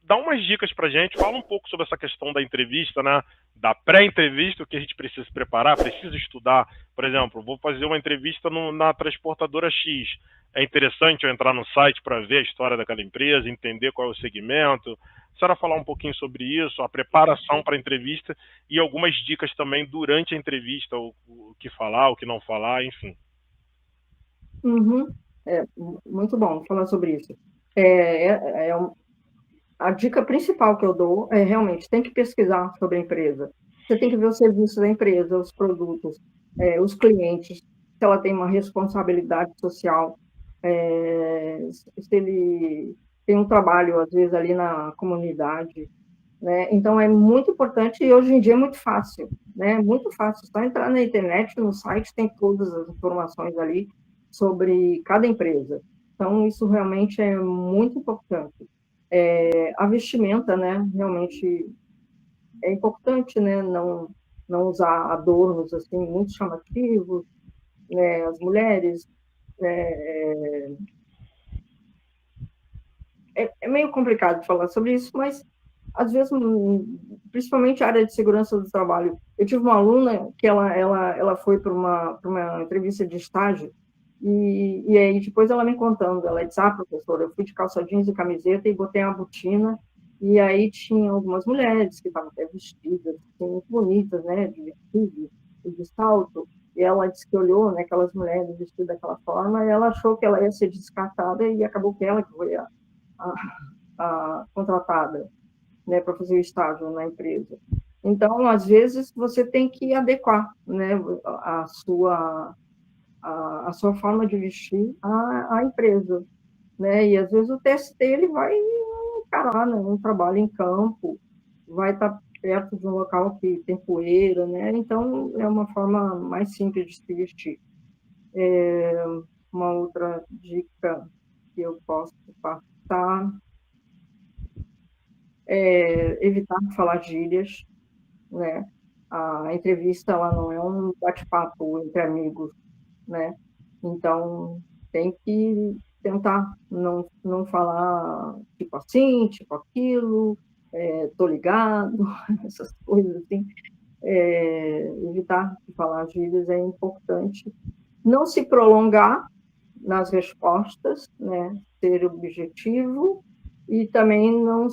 dá umas dicas pra gente, fala um pouco sobre essa questão da entrevista, né? Da pré-entrevista, o que a gente precisa se preparar, precisa estudar. Por exemplo, vou fazer uma entrevista na transportadora X. É interessante eu entrar no site para ver a história daquela empresa, entender qual é o segmento. A senhora falar um pouquinho sobre isso, a preparação para a entrevista e algumas dicas também durante a entrevista, o que falar, o que não falar, enfim. Uhum. Muito bom falar sobre isso. É, é, é um- a dica principal que eu dou é realmente tem que pesquisar sobre a empresa. Você tem que ver o serviço da empresa, os produtos, os clientes, se ela tem uma responsabilidade social, se ele tem um trabalho, às vezes, ali na comunidade, né? Então, é muito importante e hoje em dia é muito fácil, né? Muito fácil, só entrar na internet, no site, tem todas as informações ali sobre cada empresa. Então, isso realmente é muito importante. A vestimenta, né? Realmente é importante, né? Não usar adornos assim muito chamativos, né? As mulheres, é meio complicado falar sobre isso, mas às vezes, principalmente a área de segurança do trabalho. Eu tive uma aluna que ela foi para uma entrevista de estágio e aí depois ela me contando, ela disse, professora, eu fui de calça jeans e camiseta e botei uma botina e aí tinha algumas mulheres que estavam até vestidas, assim, muito bonitas, né, de vestido e de salto, e ela disse que olhou, né, aquelas mulheres vestidas daquela forma e ela achou que ela ia ser descartada e acabou que ela que foi a, a contratada, né, para fazer o estágio na empresa. Então, às vezes, você tem que adequar, né, a sua forma de vestir à empresa, né, e às vezes o TST ele vai encarar, né, um trabalho em campo, vai estar perto de um local que tem poeira, né, então é uma forma mais simples de se vestir. Uma outra dica que eu posso passar é evitar falar gírias, né? A entrevista ela não é um bate-papo entre amigos, né? Então tem que tentar não falar tipo assim, tipo aquilo, tô ligado, essas coisas assim. Evitar de falar gírias é importante. Não se prolongar nas respostas, né? Ser objetivo e também não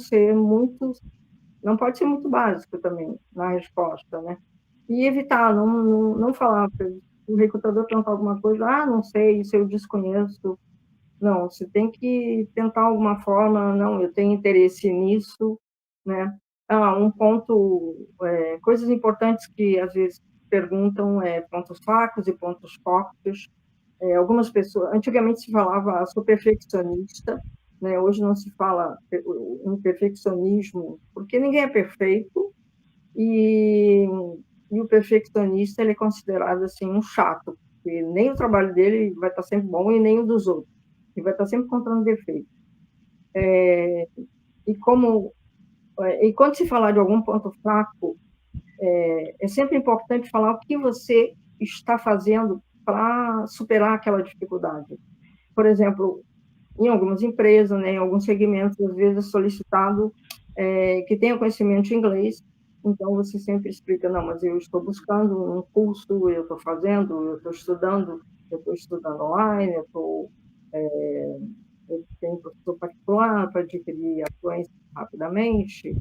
pode ser muito básico também na resposta, né? E evitar, não falar, o recrutador perguntar alguma coisa, não sei, isso eu desconheço. Não, você tem que tentar alguma forma, não, eu tenho interesse nisso, né? Um ponto, coisas importantes que às vezes perguntam pontos fracos e pontos fortes. Algumas pessoas, antigamente se falava sou perfeccionista, né? Hoje não se fala um perfeccionismo, porque ninguém é perfeito e, e o perfeccionista ele é considerado assim um chato, porque nem o trabalho dele vai estar sempre bom e nem o dos outros, ele vai estar sempre encontrando defeito. E como e quando se falar de algum ponto fraco, é sempre importante falar o que você está fazendo para superar aquela dificuldade. Por exemplo, em algumas empresas, né, em alguns segmentos, às vezes é solicitado que tenha conhecimento de inglês, então você sempre explica, não, mas eu estou buscando um curso, eu estou estudando online, eu tenho professor particular para adquirir a fluência rapidamente.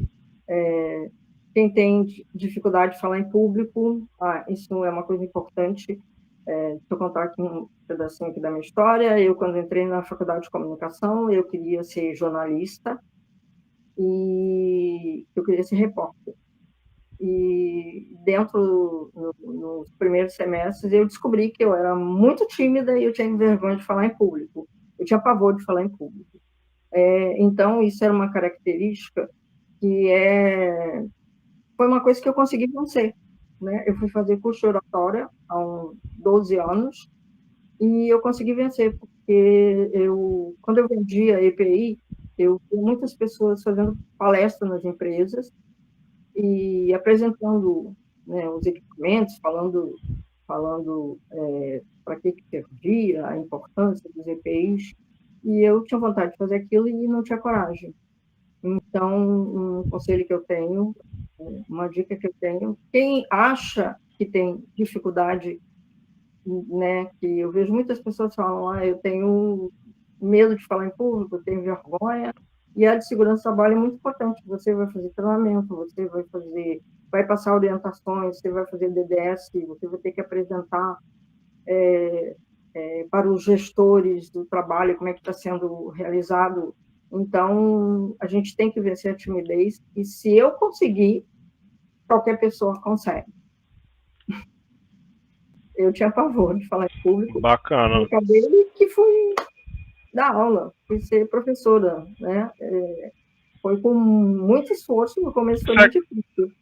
Quem tem dificuldade de falar em público, isso é uma coisa importante. Deixa eu contar aqui um pedacinho aqui da minha história. Eu, quando entrei na faculdade de comunicação, eu queria ser jornalista e eu queria ser repórter. E nos primeiros semestres, eu descobri que eu era muito tímida e eu tinha vergonha de falar em público. Eu tinha pavor de falar em público. Então, isso era uma característica que foi uma coisa que eu consegui vencer, né? Eu fui fazer curso de oratória há uns 12 anos e eu consegui vencer, porque quando eu vendia EPI, eu vi muitas pessoas fazendo palestra nas empresas e apresentando, né, os equipamentos, falando para que servia, a importância dos EPIs, e eu tinha vontade de fazer aquilo e não tinha coragem. Então, um conselho que eu tenho, uma dica que eu tenho, quem acha que tem dificuldade, né, que eu vejo muitas pessoas falam, eu tenho medo de falar em público, eu tenho vergonha, e a de segurança do trabalho é muito importante. Você vai fazer treinamento, você vai passar orientações, você vai fazer DDS, você vai ter que apresentar para os gestores do trabalho como é que está sendo realizado. Então, a gente tem que vencer a timidez, e se eu conseguir, qualquer pessoa consegue. Eu tinha pavor de falar em público, Bacana. eu acabei que fui dar aula, fui ser professora, né? Foi com muito esforço, no começo foi muito difícil.